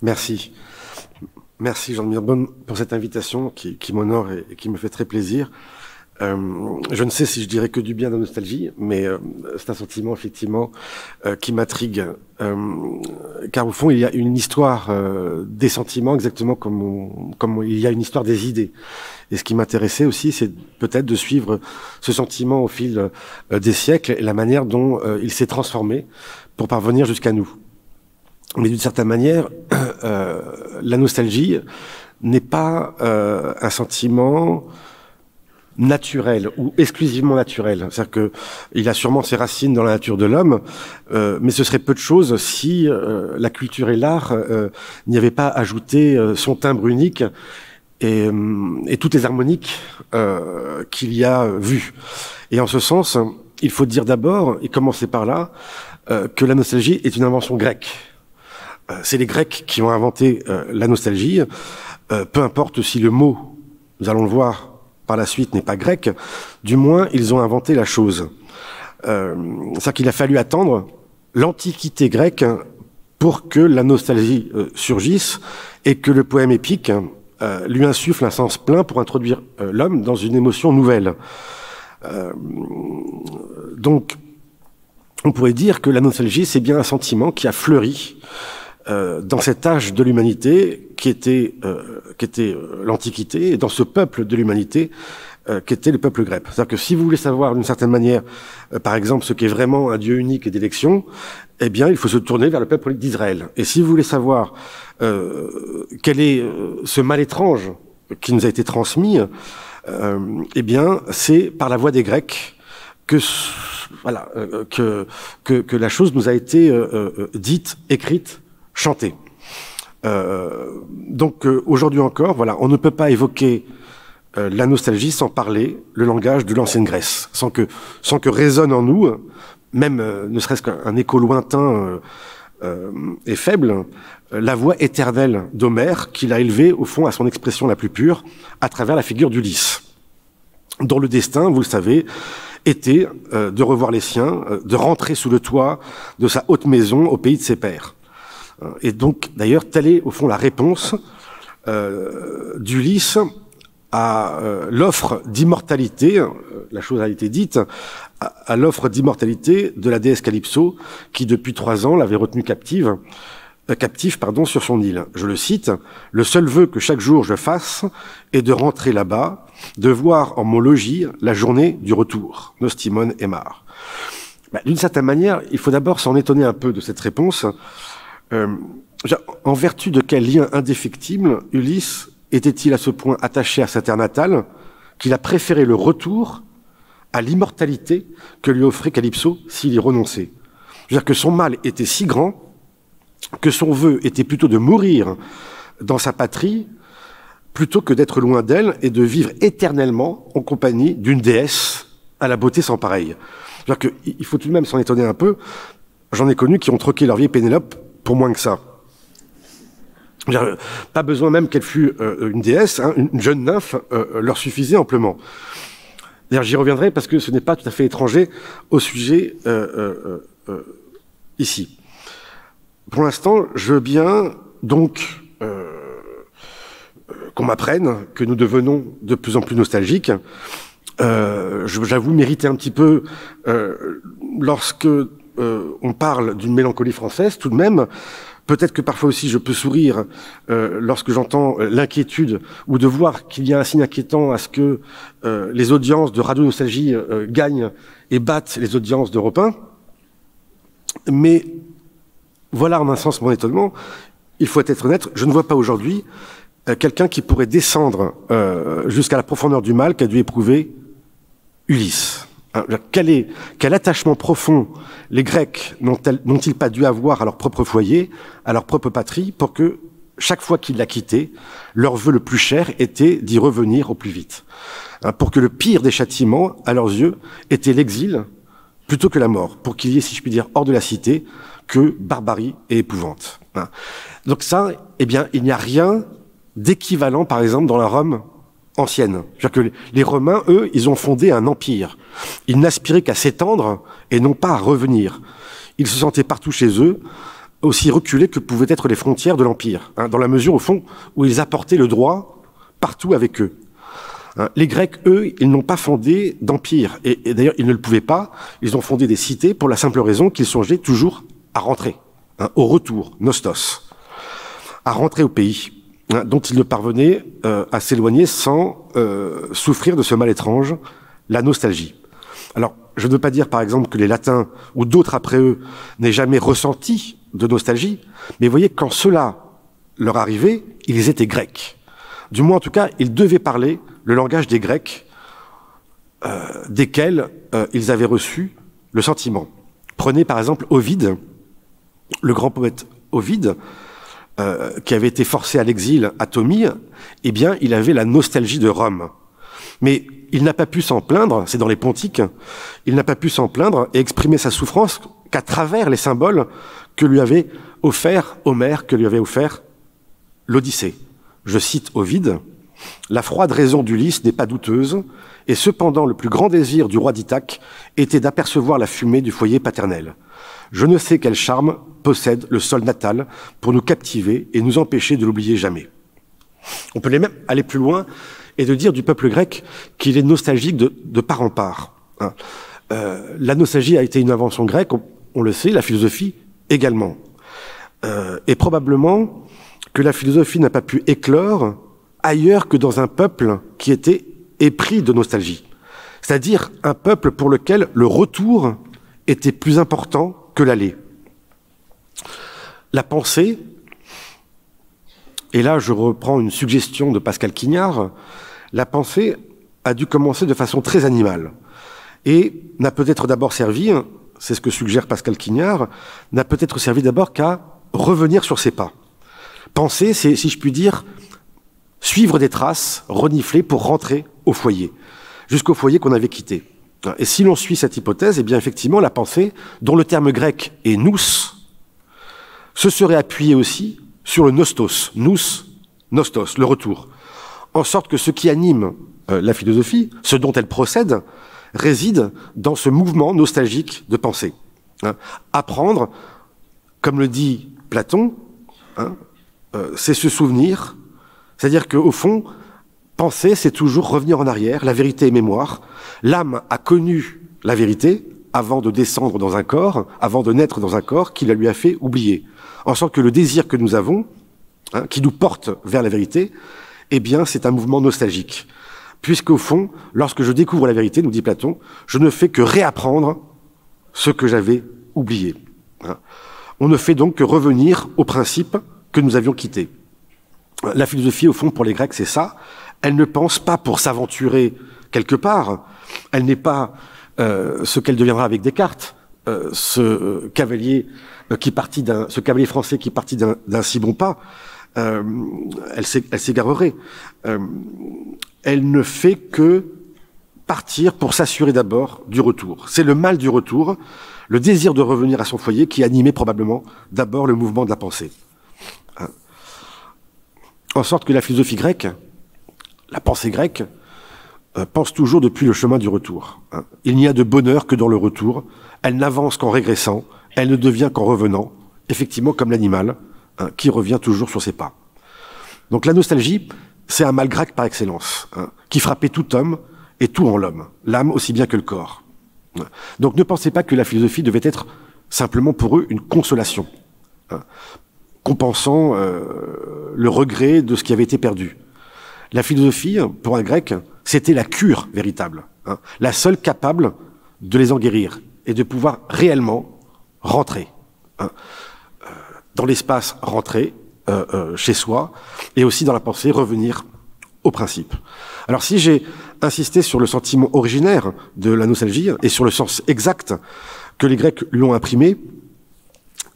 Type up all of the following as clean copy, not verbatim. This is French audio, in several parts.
Merci. Merci Jean de Mirbonne pour cette invitation qui m'honore et qui me fait très plaisir. Je ne sais si je dirais que du bien de la nostalgie, mais c'est un sentiment effectivement qui m'intrigue. Car au fond, il y a une histoire des sentiments exactement comme il y a une histoire des idées. Et ce qui m'intéressait aussi, c'est peut-être de suivre ce sentiment au fil des siècles et la manière dont il s'est transformé pour parvenir jusqu'à nous. Mais d'une certaine manière, la nostalgie n'est pas un sentiment naturel ou exclusivement naturel. C'est-à-dire que il a sûrement ses racines dans la nature de l'homme, mais ce serait peu de choses si la culture et l'art n'y avaient pas ajouté son timbre unique et toutes les harmoniques qu'il y a vues. Et en ce sens, il faut dire d'abord, et commencer par là, que la nostalgie est une invention grecque. C'est les Grecs qui ont inventé la nostalgie, peu importe si le mot, nous allons le voir par la suite, n'est pas grec, du moins ils ont inventé la chose. C'est-à-dire qu'il a fallu attendre l'Antiquité grecque pour que la nostalgie surgisse et que le poème épique lui insuffle un sens plein pour introduire l'homme dans une émotion nouvelle. Donc, on pourrait dire que la nostalgie, c'est bien un sentiment qui a fleuri dans cet âge de l'humanité qui était l'Antiquité, et dans ce peuple de l'humanité qui était le peuple grec. C'est-à-dire que si vous voulez savoir d'une certaine manière, par exemple, ce qu'est vraiment un Dieu unique et d'élection, eh bien, il faut se tourner vers le peuple d'Israël. Et si vous voulez savoir quel est ce mal étrange qui nous a été transmis, eh bien, c'est par la voix des Grecs que la chose nous a été dite, écrite, chantée. Donc aujourd'hui encore, voilà, on ne peut pas évoquer la nostalgie sans parler le langage de l'ancienne Grèce, sans que résonne en nous, même ne serait-ce qu'un écho lointain et faible, la voix éternelle d'Homère qu'il a élevée au fond à son expression la plus pure à travers la figure d'Ulysse, dont le destin, vous le savez, était de revoir les siens, de rentrer sous le toit de sa haute maison au pays de ses pères. Et donc, d'ailleurs, telle est au fond la réponse d'Ulysse à l'offre d'immortalité, la chose a été dite, à l'offre d'immortalité de la déesse Calypso, qui depuis 3 ans l'avait retenu captif sur son île. Je le cite, « Le seul vœu que chaque jour je fasse est de rentrer là-bas, de voir en mon logis la journée du retour. » Nostimone et Mare. D'une certaine manière, il faut d'abord s'en étonner un peu de cette réponse. En vertu de quel lien indéfectible Ulysse était-il à ce point attaché à sa terre natale qu'il a préféré le retour à l'immortalité que lui offrait Calypso s'il y renonçait? C'est-à-dire que son mal était si grand que son vœu était plutôt de mourir dans sa patrie plutôt que d'être loin d'elle et de vivre éternellement en compagnie d'une déesse à la beauté sans pareille. C'est-à-dire qu'il faut tout de même s'en étonner un peu. J'en ai connu qui ont troqué leur vieille Pénélope pour moins que ça. Pas besoin même qu'elle fût une déesse, hein, une jeune nymphe leur suffisait amplement. D'ailleurs, j'y reviendrai parce que ce n'est pas tout à fait étranger au sujet ici. Pour l'instant, je veux bien donc qu'on m'apprenne que nous devenons de plus en plus nostalgiques. J'avoue mériter un petit peu lorsque on parle d'une mélancolie française, tout de même. Peut-être que parfois aussi je peux sourire lorsque j'entends l'inquiétude ou de voir qu'il y a un signe inquiétant à ce que les audiences de Radio Nostalgie gagnent et battent les audiences d'Europe 1. Mais voilà en un sens mon étonnement. Il faut être honnête, je ne vois pas aujourd'hui quelqu'un qui pourrait descendre jusqu'à la profondeur du mal qu'a dû éprouver Ulysse. Quel attachement profond les Grecs n'ont-ils pas dû avoir à leur propre foyer, à leur propre patrie, pour que, chaque fois qu'ils la quittaient, leur vœu le plus cher était d'y revenir au plus vite. Pour que le pire des châtiments, à leurs yeux, était l'exil plutôt que la mort, pour qu'il y ait, si je puis dire, hors de la cité, que barbarie et épouvante. Donc ça, eh bien, il n'y a rien d'équivalent, par exemple, dans la Rome ancienne. C'est-à-dire que les Romains, eux, ils ont fondé un empire. Ils n'aspiraient qu'à s'étendre et non pas à revenir. Ils se sentaient partout chez eux, aussi reculées que pouvaient être les frontières de l'Empire, dans la mesure, au fond, où ils apportaient le droit partout avec eux. Les Grecs, eux, ils n'ont pas fondé d'empire, et d'ailleurs, ils ne le pouvaient pas. Ils ont fondé des cités pour la simple raison qu'ils songeaient toujours à rentrer, au retour, nostos, à rentrer au pays, dont ils ne parvenaient à s'éloigner sans souffrir de ce mal étrange, la nostalgie. Alors, je ne veux pas dire, par exemple, que les Latins ou d'autres après eux n'aient jamais ressenti de nostalgie, mais vous voyez, quand cela leur arrivait, ils étaient grecs. Du moins, en tout cas, ils devaient parler le langage des Grecs, desquels ils avaient reçu le sentiment. Prenez par exemple Ovide, le grand poète Ovide, qui avait été forcé à l'exil à Tomie, eh bien, il avait la nostalgie de Rome. Mais il n'a pas pu s'en plaindre, c'est dans les Pontiques, il n'a pas pu s'en plaindre et exprimer sa souffrance qu'à travers les symboles que lui avait offert Homère, que lui avait offert l'Odyssée. Je cite Ovide, « La froide raison d'Ulysse n'est pas douteuse, et cependant le plus grand désir du roi d'Ithaque était d'apercevoir la fumée du foyer paternel. Je ne sais quel charme possède le sol natal pour nous captiver et nous empêcher de l'oublier jamais. » On peut même aller plus loin et de dire du peuple grec qu'il est nostalgique de part en part. La nostalgie a été une invention grecque, on le sait, la philosophie également. Et probablement que la philosophie n'a pas pu éclore ailleurs que dans un peuple qui était épris de nostalgie. C'est-à-dire un peuple pour lequel le retour était plus important que l'aller. La pensée, et là je reprends une suggestion de Pascal Quignard, la pensée a dû commencer de façon très animale et n'a peut-être d'abord servi, c'est ce que suggère Pascal Quignard, n'a peut-être servi d'abord qu'à revenir sur ses pas. Penser, c'est, si je puis dire, suivre des traces, renifler pour rentrer au foyer, jusqu'au foyer qu'on avait quitté. Et si l'on suit cette hypothèse, eh bien effectivement, la pensée, dont le terme grec est nous, se serait appuyée aussi sur le nostos, nous, nostos, le retour. En sorte que ce qui anime la philosophie, ce dont elle procède, réside dans ce mouvement nostalgique de pensée. Apprendre, comme le dit Platon, c'est se souvenir, c'est-à-dire qu'au fond, penser, c'est toujours revenir en arrière, la vérité est mémoire. L'âme a connu la vérité avant de descendre dans un corps, avant de naître dans un corps qui la lui a fait oublier. En sorte que le désir que nous avons, qui nous porte vers la vérité, eh bien, c'est un mouvement nostalgique. Puisqu'au fond, lorsque je découvre la vérité, nous dit Platon, je ne fais que réapprendre ce que j'avais oublié. On ne fait donc que revenir au principe que nous avions quitté. La philosophie, au fond, pour les Grecs, c'est ça. Elle ne pense pas pour s'aventurer quelque part. Elle n'est pas ce qu'elle deviendra avec Descartes, ce cavalier français qui partit d'un si bon pas. Elle s'égarerait. Elle ne fait que partir pour s'assurer d'abord du retour. C'est le mal du retour, le désir de revenir à son foyer qui animait probablement d'abord le mouvement de la pensée. En sorte que la philosophie grecque, la pensée grecque, pense toujours depuis le chemin du retour. Il n'y a de bonheur que dans le retour. Elle n'avance qu'en régressant. Elle ne devient qu'en revenant, effectivement comme l'animal, qui revient toujours sur ses pas. Donc la nostalgie, c'est un mal grec par excellence, qui frappait tout homme et tout en l'homme, l'âme aussi bien que le corps. Donc ne pensez pas que la philosophie devait être simplement pour eux une consolation, compensant le regret de ce qui avait été perdu. La philosophie, pour un grec, c'était la cure véritable, la seule capable de les en guérir et de pouvoir réellement rentrer dans l'espace, rentrer chez soi, et aussi dans la pensée, revenir au principe. Alors si j'ai insisté sur le sentiment originaire de la nostalgie et sur le sens exact que les Grecs lui ont imprimé,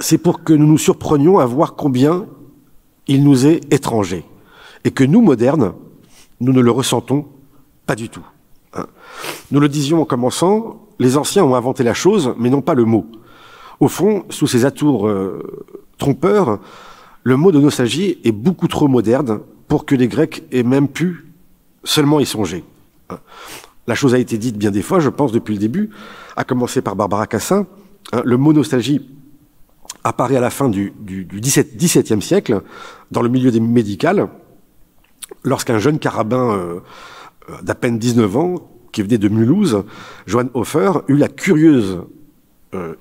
c'est pour que nous nous surprenions à voir combien il nous est étranger, et que nous, modernes, nous ne le ressentons pas du tout. Nous le disions en commençant, les anciens ont inventé la chose, mais non pas le mot. Au fond, sous ces atours trompeurs, le mot de nostalgie est beaucoup trop moderne pour que les Grecs aient même pu seulement y songer. La chose a été dite bien des fois, je pense, depuis le début, à commencer par Barbara Cassin. Le mot nostalgie apparaît à la fin du XVIIe siècle, dans le milieu médical, lorsqu'un jeune carabin d'à peine 19 ans, qui venait de Mulhouse, Johann Hofer, eut la curieuse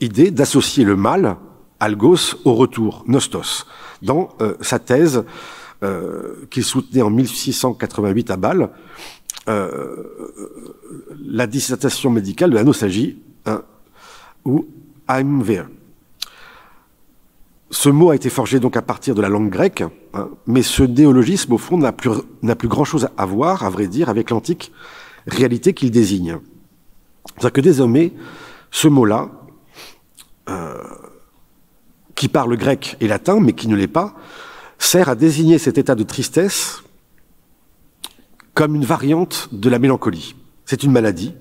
idée d'associer le mal, algos, au retour, nostos, dans sa thèse qu'il soutenait en 1688 à Bâle, la dissertation médicale de la nostalgie, ou Heimweh. Ce mot a été forgé donc à partir de la langue grecque, mais ce néologisme, au fond, n'a plus grand-chose à voir, à vrai dire, avec l'antique réalité qu'il désigne. C'est-à-dire que désormais, ce mot-là, qui parle grec et latin, mais qui ne l'est pas, sert à désigner cet état de tristesse comme une variante de la mélancolie. C'est une maladie.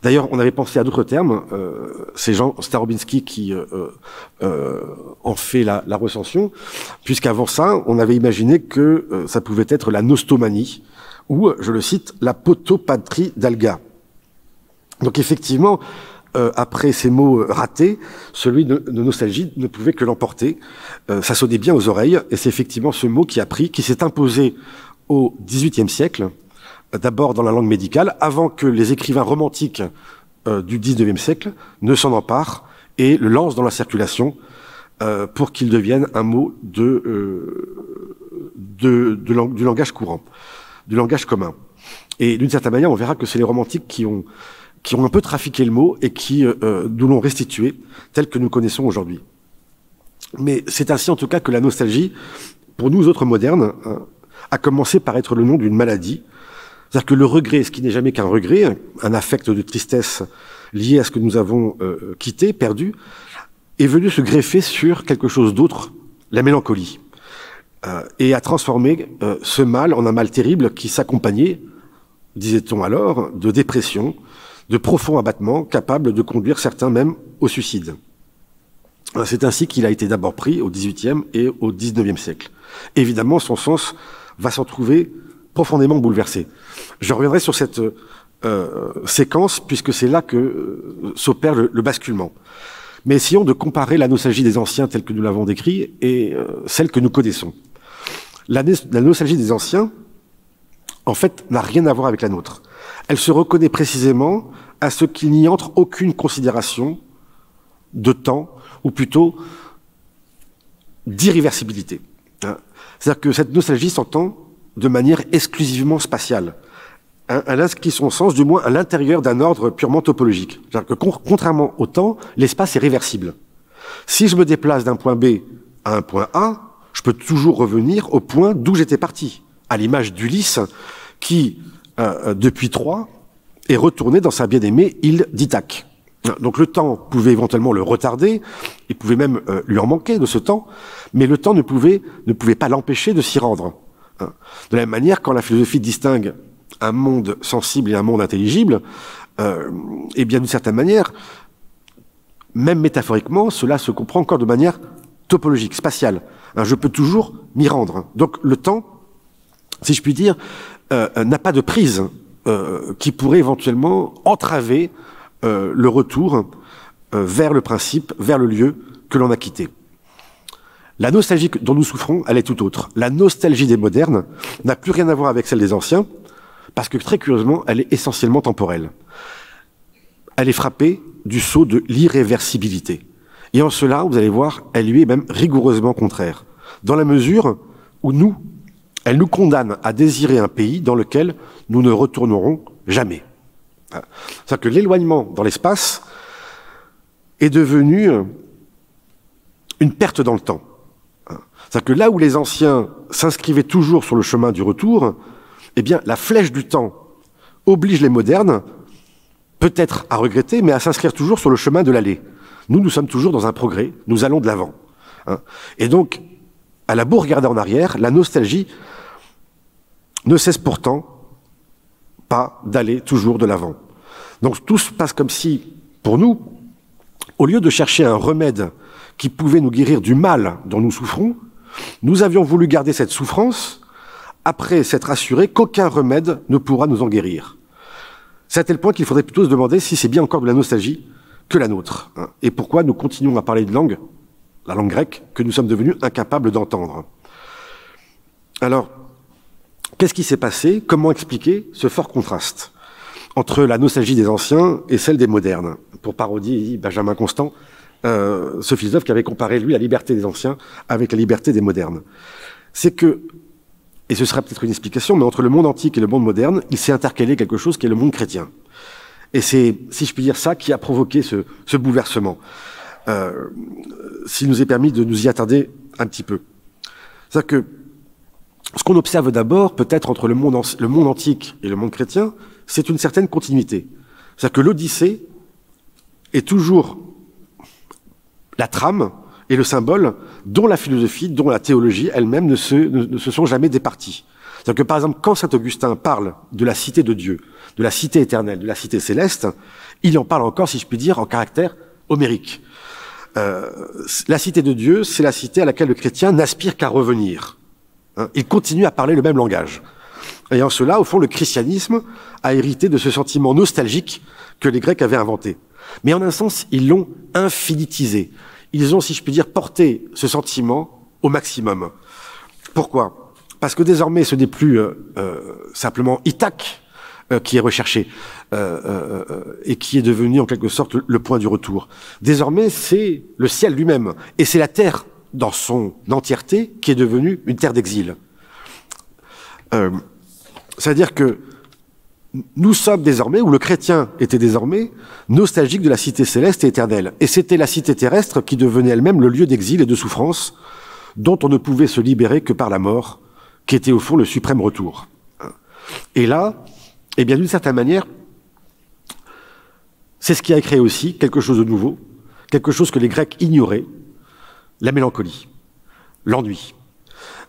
D'ailleurs, on avait pensé à d'autres termes. C'est Jean Starobinski qui en fait la recension, puisqu'avant ça, on avait imaginé que ça pouvait être la nostomanie, ou, je le cite, la potopatrie d'Alga. Donc effectivement, après ces mots ratés, celui de nostalgie ne pouvait que l'emporter. Ça sonnait bien aux oreilles, et c'est effectivement ce mot qui s'est imposé au XVIIIe siècle, d'abord dans la langue médicale, avant que les écrivains romantiques du XIXe siècle ne s'en emparent et le lancent dans la circulation pour qu'il devienne un mot du langage courant, du langage commun. Et d'une certaine manière, on verra que c'est les romantiques qui ont un peu trafiqué le mot et qui nous l'ont restitué tel que nous connaissons aujourd'hui. Mais c'est ainsi en tout cas que la nostalgie, pour nous autres modernes, a commencé par être le nom d'une maladie. C'est-à-dire que le regret, ce qui n'est jamais qu'un regret, un affect de tristesse lié à ce que nous avons quitté, perdu, est venu se greffer sur quelque chose d'autre, la mélancolie, et a transformé ce mal en un mal terrible qui s'accompagnait, disait-on alors, de dépression, de profonds abattements, capables de conduire certains même au suicide. C'est ainsi qu'il a été d'abord pris au XVIIIe et au XIXe siècle. Évidemment, son sens va s'en trouver profondément bouleversé. Je reviendrai sur cette séquence, puisque c'est là que s'opère le basculement. Mais essayons de comparer la nostalgie des anciens telle que nous l'avons décrit et celle que nous connaissons. La nostalgie des anciens, en fait, n'a rien à voir avec la nôtre. Elle se reconnaît précisément à ce qu'il n'y entre aucune considération de temps, ou plutôt d'irréversibilité. C'est-à-dire que cette nostalgie s'entend de manière exclusivement spatiale. Elle inscrit son sens, du moins, à l'intérieur d'un ordre purement topologique. C'est-à-dire que, contrairement au temps, l'espace est réversible. Si je me déplace d'un point B à un point A, je peux toujours revenir au point d'où j'étais parti, à l'image d'Ulysse, qui, depuis Troie, est retourné dans sa bien-aimée île d'Ithaque. Donc le temps pouvait éventuellement le retarder, il pouvait même lui en manquer de ce temps, mais le temps ne pouvait pas l'empêcher de s'y rendre. De la même manière, quand la philosophie distingue un monde sensible et un monde intelligible, eh bien d'une certaine manière, même métaphoriquement, cela se comprend encore de manière topologique, spatiale. Je peux toujours m'y rendre. Donc le temps, si je puis dire, n'a pas de prise qui pourrait éventuellement entraver le retour vers le principe, vers le lieu que l'on a quitté. La nostalgie dont nous souffrons, elle est tout autre. La nostalgie des modernes n'a plus rien à voir avec celle des anciens, parce que très curieusement, elle est essentiellement temporelle. Elle est frappée du sceau de l'irréversibilité. Et en cela, vous allez voir, elle lui est même rigoureusement contraire, dans la mesure où elle nous condamne à désirer un pays dans lequel nous ne retournerons jamais. C'est-à-dire que l'éloignement dans l'espace est devenu une perte dans le temps. C'est-à-dire que là où les anciens s'inscrivaient toujours sur le chemin du retour, eh bien, la flèche du temps oblige les modernes, peut-être à regretter, mais à s'inscrire toujours sur le chemin de l'aller. Nous sommes toujours dans un progrès, nous allons de l'avant. Et donc, à la beau regarder en arrière, la nostalgie ne cesse pourtant pas d'aller toujours de l'avant. Donc tout se passe comme si, pour nous, au lieu de chercher un remède qui pouvait nous guérir du mal dont nous souffrons, nous avions voulu garder cette souffrance après s'être assuré qu'aucun remède ne pourra nous en guérir. C'est à tel point qu'il faudrait plutôt se demander si c'est bien encore de la nostalgie que la nôtre. Et pourquoi nous continuons à parler de langue la langue grecque, que nous sommes devenus incapables d'entendre. Alors, qu'est-ce qui s'est passé? Comment expliquer ce fort contraste entre la nostalgie des anciens et celle des modernes? Pour parodier Benjamin Constant, ce philosophe qui avait comparé, lui, la liberté des anciens avec la liberté des modernes. C'est que, et ce sera peut-être une explication, mais entre le monde antique et le monde moderne, il s'est intercalé quelque chose qui est le monde chrétien. Et c'est, si je puis dire ça, qui a provoqué ce bouleversement. S'il nous est permis de nous y attarder un petit peu. C'est-à-dire que ce qu'on observe d'abord, peut-être entre le monde antique et le monde chrétien, c'est une certaine continuité. C'est-à-dire que l'Odyssée est toujours la trame et le symbole dont la philosophie, dont la théologie elle-même ne se sont jamais départies. C'est-à-dire que, par exemple, quand saint Augustin parle de la cité de Dieu, de la cité éternelle, de la cité céleste, il en parle encore, si je puis dire, en caractère homérique. La cité de Dieu, c'est la cité à laquelle le chrétien n'aspire qu'à revenir. Il continue à parler le même langage. Et en cela, au fond, le christianisme a hérité de ce sentiment nostalgique que les Grecs avaient inventé. Mais en un sens, ils l'ont infinitisé. Ils ont, si je puis dire, porté ce sentiment au maximum. Pourquoi? Parce que désormais, ce n'est plus simplement Ithaque qui est recherché et qui est devenu en quelque sorte le point du retour. Désormais, c'est le ciel lui-même et c'est la terre dans son entièreté qui est devenue une terre d'exil. C'est-à-dire que nous sommes désormais, ou le chrétien était désormais, nostalgique de la cité céleste et éternelle. Et c'était la cité terrestre qui devenait elle-même le lieu d'exil et de souffrance dont on ne pouvait se libérer que par la mort, qui était au fond le suprême retour. Et là, eh bien d'une certaine manière, c'est ce qui a créé aussi quelque chose de nouveau, quelque chose que les Grecs ignoraient, la mélancolie, l'ennui.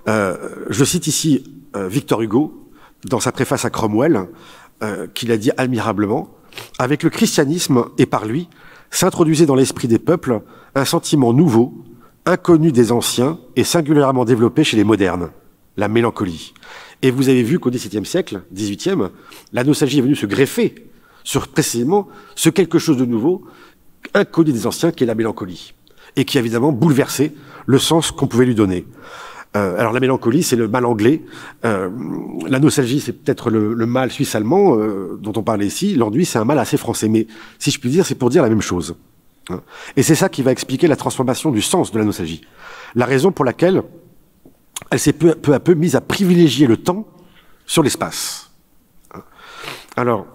Je cite ici Victor Hugo, dans sa préface à Cromwell, qu'il a dit admirablement, « Avec le christianisme, et par lui, s'introduisait dans l'esprit des peuples un sentiment nouveau, inconnu des anciens et singulièrement développé chez les modernes, la mélancolie. » Et vous avez vu qu'au XVIIe siècle, XVIIIe, la nostalgie est venue se greffer sur précisément ce quelque chose de nouveau, inconnu des anciens, qui est la mélancolie, et qui a évidemment bouleversé le sens qu'on pouvait lui donner. Alors la mélancolie, c'est le mal anglais. La nostalgie, c'est peut-être le mal suisse-allemand dont on parlait ici. L'ennui, c'est un mal assez français. Mais si je puis dire, c'est pour dire la même chose. Et c'est ça qui va expliquer la transformation du sens de la nostalgie. La raison pour laquelle elle s'est peu à peu mise à privilégier le temps sur l'espace. Alors,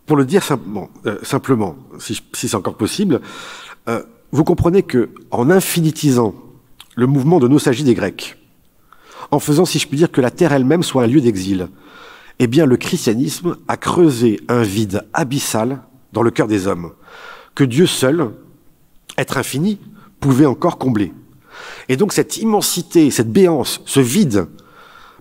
pour le dire simplement, si c'est encore possible, vous comprenez que, en infinitisant le mouvement de nostalgie des Grecs, en faisant, si je puis dire, que la terre elle-même soit un lieu d'exil, eh bien, le christianisme a creusé un vide abyssal dans le cœur des hommes, que Dieu seul, être infini, pouvait encore combler. Et donc, cette immensité, cette béance, ce vide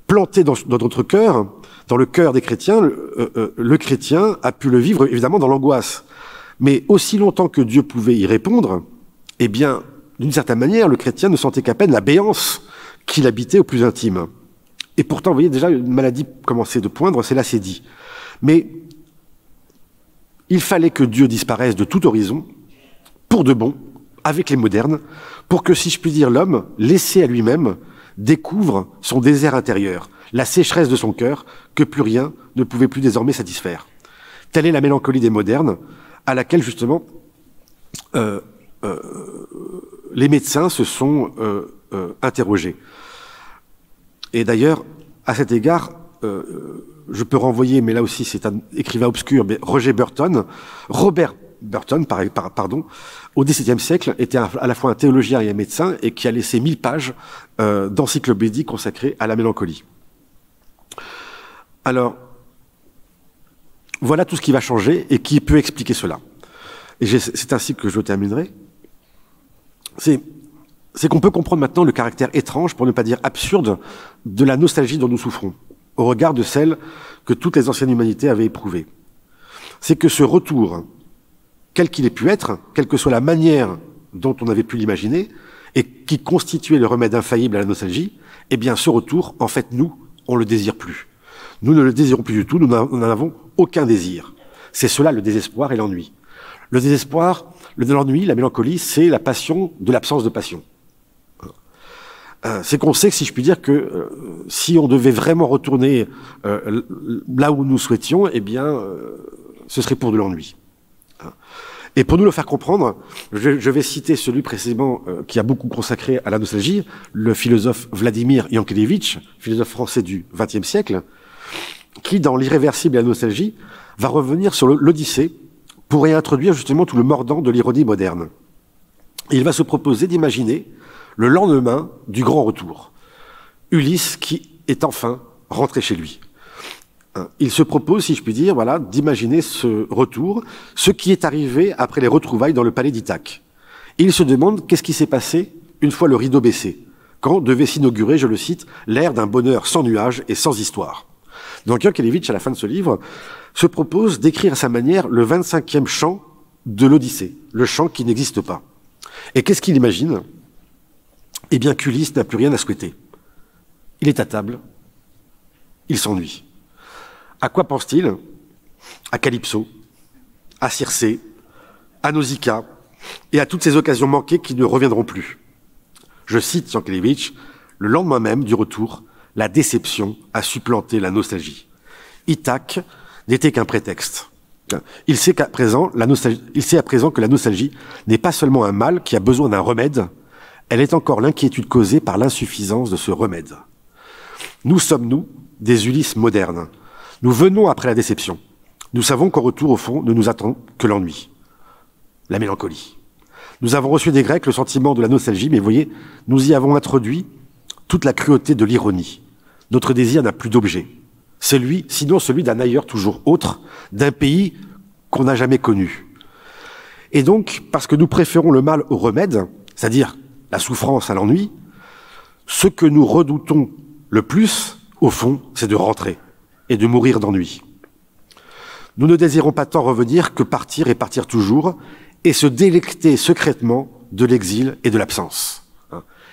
planté dans notre cœur, dans le cœur des chrétiens, le chrétien a pu le vivre, évidemment, dans l'angoisse. Mais aussi longtemps que Dieu pouvait y répondre, eh bien, d'une certaine manière, le chrétien ne sentait qu'à peine la béance qu'il habitait au plus intime. Et pourtant, vous voyez, déjà, une maladie commençait de poindre, c'est l'acédie. Mais il fallait que Dieu disparaisse de tout horizon, pour de bon, avec les modernes, pour que, si je puis dire, l'homme, laissé à lui-même, découvre son désert intérieur, la sécheresse de son cœur, que plus rien ne pouvait plus désormais satisfaire. Telle est la mélancolie des modernes, à laquelle, justement, les médecins se sont interrogés. Et d'ailleurs, à cet égard, je peux renvoyer, mais là aussi c'est un écrivain obscur, mais Robert Burton, pardon, au XVIIe siècle, était à la fois un théologien et un médecin, et qui a laissé 1000 pages d'encyclopédie consacrée à la mélancolie. Alors, voilà tout ce qui va changer et qui peut expliquer cela. Et c'est ainsi que je terminerai. C'est qu'on peut comprendre maintenant le caractère étrange, pour ne pas dire absurde, de la nostalgie dont nous souffrons, au regard de celle que toutes les anciennes humanités avaient éprouvée. C'est que ce retour, quel qu'il ait pu être, quelle que soit la manière dont on avait pu l'imaginer, et qui constituait le remède infaillible à la nostalgie, eh bien ce retour, en fait, nous, on le désire plus. Nous ne le désirons plus du tout, nous n'en avons aucun désir. C'est cela le désespoir et l'ennui. Le désespoir, l'ennui, la mélancolie, c'est la passion de l'absence de passion. C'est qu'on sait que, si je puis dire, que si on devait vraiment retourner là où nous souhaitions, eh bien, ce serait pour de l'ennui. Et pour nous le faire comprendre, je vais citer celui précisément qui a beaucoup consacré à la nostalgie, le philosophe Vladimir Yankelevitch, philosophe français du XXe siècle, qui, dans L'irréversible et la nostalgie, va revenir sur l'Odyssée pour réintroduire justement tout le mordant de l'ironie moderne. Et il va se proposer d'imaginer le lendemain du grand retour, Ulysse qui est enfin rentré chez lui. Il se propose, si je puis dire, voilà, d'imaginer ce retour, ce qui est arrivé après les retrouvailles dans le palais d'Ithaque. Il se demande qu'est-ce qui s'est passé une fois le rideau baissé, quand devait s'inaugurer, je le cite, l'ère d'un bonheur sans nuages et sans histoire. Donc Yankelevitch, à la fin de ce livre, se propose d'écrire à sa manière le 25e chant de l'Odyssée, le chant qui n'existe pas. Et qu'est-ce qu'il imagine? Eh bien qu'Ulysse n'a plus rien à souhaiter. Il est à table, il s'ennuie. À quoi pense-t-il? À Calypso, à Circé, à Nausicaa, et à toutes ces occasions manquées qui ne reviendront plus. Je cite Yankelevitch, le lendemain même du retour, la déception a supplanté la nostalgie. Ithaque n'était qu'un prétexte. Il sait à présent que la nostalgie n'est pas seulement un mal qui a besoin d'un remède, elle est encore l'inquiétude causée par l'insuffisance de ce remède. Nous sommes, nous, des Ulysses modernes. Nous venons après la déception. Nous savons qu'au retour, au fond, ne nous attend que l'ennui, la mélancolie. Nous avons reçu des Grecs le sentiment de la nostalgie, mais vous voyez, nous y avons introduit toute la cruauté de l'ironie. Notre désir n'a plus d'objet. Sinon celui d'un ailleurs toujours autre, d'un pays qu'on n'a jamais connu. Et donc, parce que nous préférons le mal au remède, c'est-à-dire la souffrance à l'ennui, ce que nous redoutons le plus, au fond, c'est de rentrer et de mourir d'ennui. Nous ne désirons pas tant revenir que partir et partir toujours, et se délecter secrètement de l'exil et de l'absence.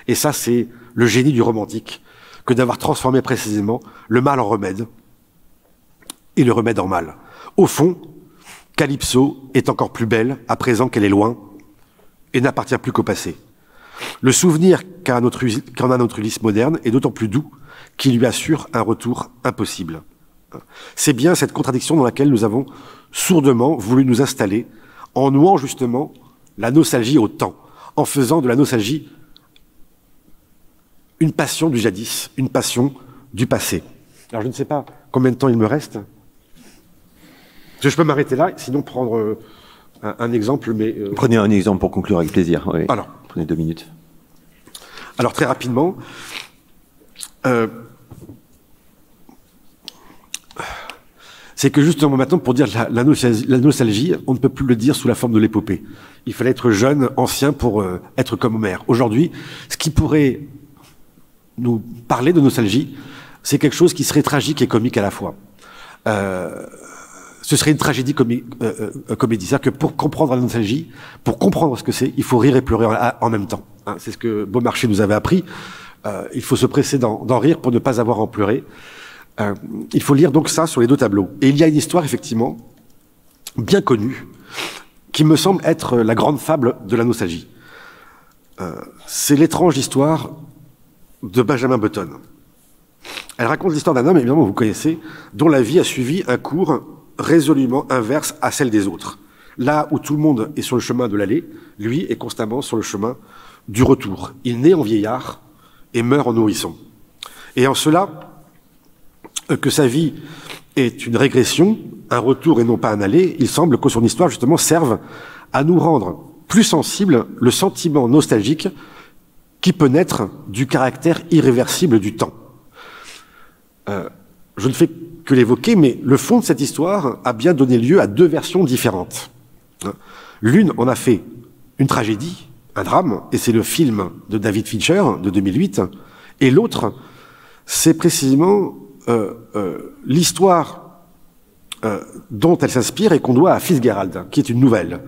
Et ça, c'est le génie du romantique, que d'avoir transformé précisément le mal en remède, et le remède en mal. Au fond, Calypso est encore plus belle à présent qu'elle est loin, et n'appartient plus qu'au passé. Le souvenir qu'en a notre Ulysse moderne est d'autant plus doux qu'il lui assure un retour impossible. C'est bien cette contradiction dans laquelle nous avons sourdement voulu nous installer, en nouant justement la nostalgie au temps, en faisant de la nostalgie une passion du jadis, une passion du passé. Alors je ne sais pas combien de temps il me reste. Je peux m'arrêter là, sinon prendre un exemple, mais... Prenez un exemple pour conclure avec plaisir. Oui. Alors, prenez 2 minutes. Alors très rapidement, c'est que justement maintenant, pour dire la nostalgie, on ne peut plus le dire sous la forme de l'épopée. Il fallait être jeune, ancien pour être comme Homère. Aujourd'hui, ce qui pourrait nous parler de nostalgie, c'est quelque chose qui serait tragique et comique à la fois. Ce serait une tragédie comédie. C'est-à-dire que pour comprendre la nostalgie, pour comprendre ce que c'est, il faut rire et pleurer en même temps. Hein, c'est ce que Beaumarchais nous avait appris. Il faut se presser d'en rire pour ne pas avoir à en pleurer. Il faut lire donc ça sur les 2 tableaux. Et il y a une histoire, effectivement, bien connue, qui me semble être la grande fable de la nostalgie. C'est l'étrange histoire de Benjamin Button. Elle raconte l'histoire d'un homme, évidemment, vous connaissez, dont la vie a suivi un cours résolument inverse à celle des autres. Là où tout le monde est sur le chemin de l'aller, lui est constamment sur le chemin du retour. Il naît en vieillard et meurt en nourrisson. Et en cela, que sa vie est une régression, un retour et non pas un aller, il semble que son histoire, justement, serve à nous rendre plus sensibles le sentiment nostalgique qui peut naître du caractère irréversible du temps. Je ne fais que l'évoquer, mais le fond de cette histoire a bien donné lieu à 2 versions différentes. L'une en a fait une tragédie, un drame, et c'est le film de David Fincher de 2008, et l'autre, c'est précisément l'histoire dont elle s'inspire et qu'on doit à Fitzgerald, qui est une nouvelle.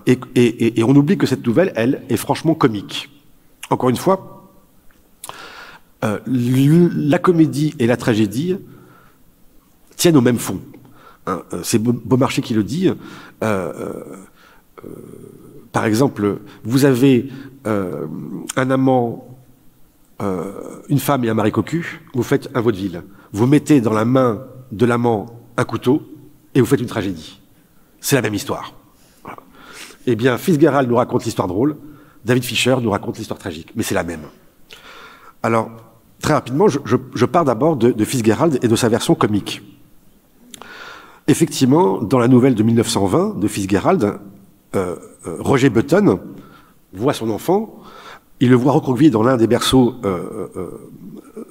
Et on oublie que cette nouvelle, elle, est franchement comique. Encore une fois, la comédie et la tragédie tiennent au même fond. C'est Beaumarchais qui le dit. par exemple, vous avez un amant, une femme et un mari cocu, vous faites un vaudeville. Vous mettez dans la main de l'amant un couteau et vous faites une tragédie. C'est la même histoire. Voilà. Eh bien, Fitzgerald nous raconte l'histoire drôle, David Fischer nous raconte l'histoire tragique, mais c'est la même. Alors, très rapidement, je pars d'abord de Fitzgerald et de sa version comique. Effectivement, dans la nouvelle de 1920 de Fitzgerald, Roger Button voit son enfant, il le voit recroquevillé dans l'un des berceaux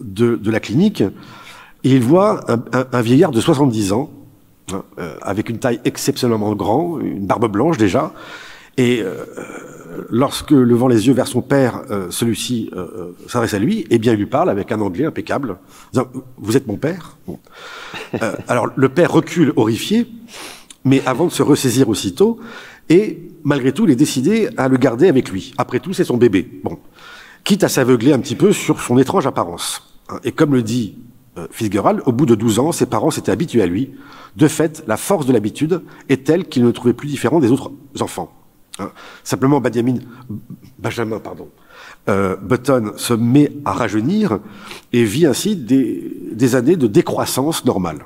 de la clinique, et il voit un vieillard de 70 ans, avec une taille exceptionnellement grande, une barbe blanche déjà, et lorsque, levant les yeux vers son père, celui-ci s'adresse à lui, eh bien il lui parle avec un anglais impeccable, disant « Vous êtes mon père ?» Bon. Alors le père recule horrifié, mais avant de se ressaisir aussitôt, et malgré tout il est décidé à le garder avec lui. Après tout, c'est son bébé. Bon. Quitte à s'aveugler un petit peu sur son étrange apparence. Et comme le dit Fitzgerald, au bout de 12 ans, ses parents s'étaient habitués à lui. De fait, la force de l'habitude est telle qu'il ne le trouvait plus différent des autres enfants. Simplement, Benjamin Button se met à rajeunir et vit ainsi des années de décroissance normale.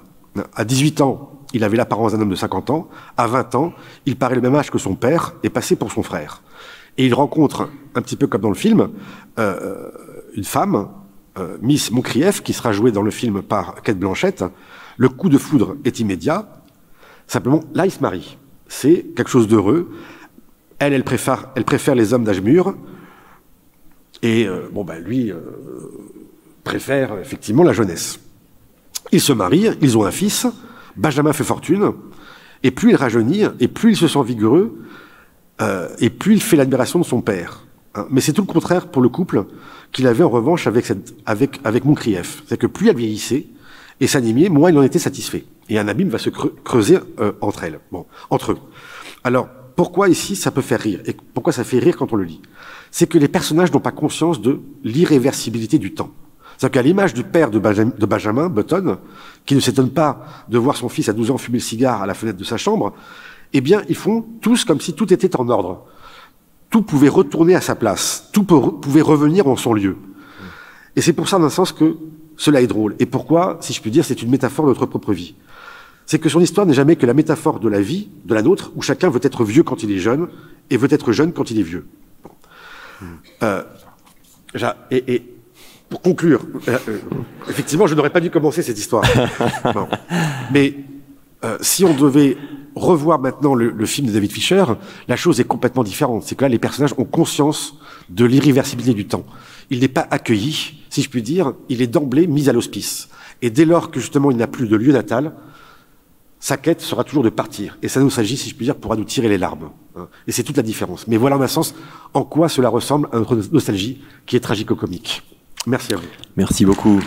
À 18 ans, il avait l'apparence d'un homme de 50 ans. À 20 ans, il paraît le même âge que son père et passé pour son frère. Et il rencontre, un petit peu comme dans le film, une femme, Miss Moncrieff, qui sera jouée dans le film par Cate Blanchett. Le coup de foudre est immédiat. Simplement, là, il se marie. C'est quelque chose d'heureux. Elle préfère les hommes d'âge mûr. Et lui préfère effectivement la jeunesse. Ils se marient, ils ont un fils. Benjamin fait fortune. Et plus il rajeunit, et plus il se sent vigoureux, et plus il fait l'admiration de son père. Mais c'est tout le contraire pour le couple qu'il avait en revanche avec Moncrieff. C'est que plus elle vieillissait et s'animait, moins il en était satisfait. Et un abîme va se creuser entre eux. Alors, pourquoi ici ça peut faire rire? Et pourquoi ça fait rire quand on le lit? C'est que les personnages n'ont pas conscience de l'irréversibilité du temps. C'est-à-dire qu'à l'image du père de Benjamin Button, qui ne s'étonne pas de voir son fils à 12 ans fumer le cigare à la fenêtre de sa chambre, eh bien, ils font tous comme si tout était en ordre. Tout pouvait retourner à sa place. Tout pouvait revenir en son lieu. Et c'est pour ça, d'un sens, que cela est drôle. Et pourquoi, si je puis dire, c'est une métaphore de notre propre vie. C'est que son histoire n'est jamais que la métaphore de la vie, de la nôtre, où chacun veut être vieux quand il est jeune, et veut être jeune quand il est vieux. Et pour conclure, effectivement, je n'aurais pas dû commencer cette histoire. Non. Mais si on devait revoir maintenant le film de David Fischer, la chose est complètement différente. C'est que là, les personnages ont conscience de l'irréversibilité du temps. Il n'est pas accueilli, si je puis dire, il est d'emblée mis à l'hospice. Et dès lors que justement il n'a plus de lieu natal, sa quête sera toujours de partir. Et ça nous s'agit, si je puis dire, pour nous tirer les larmes. Et c'est toute la différence. Mais voilà, en un sens, en quoi cela ressemble à notre nostalgie qui est tragico-comique. Merci à vous. Merci beaucoup.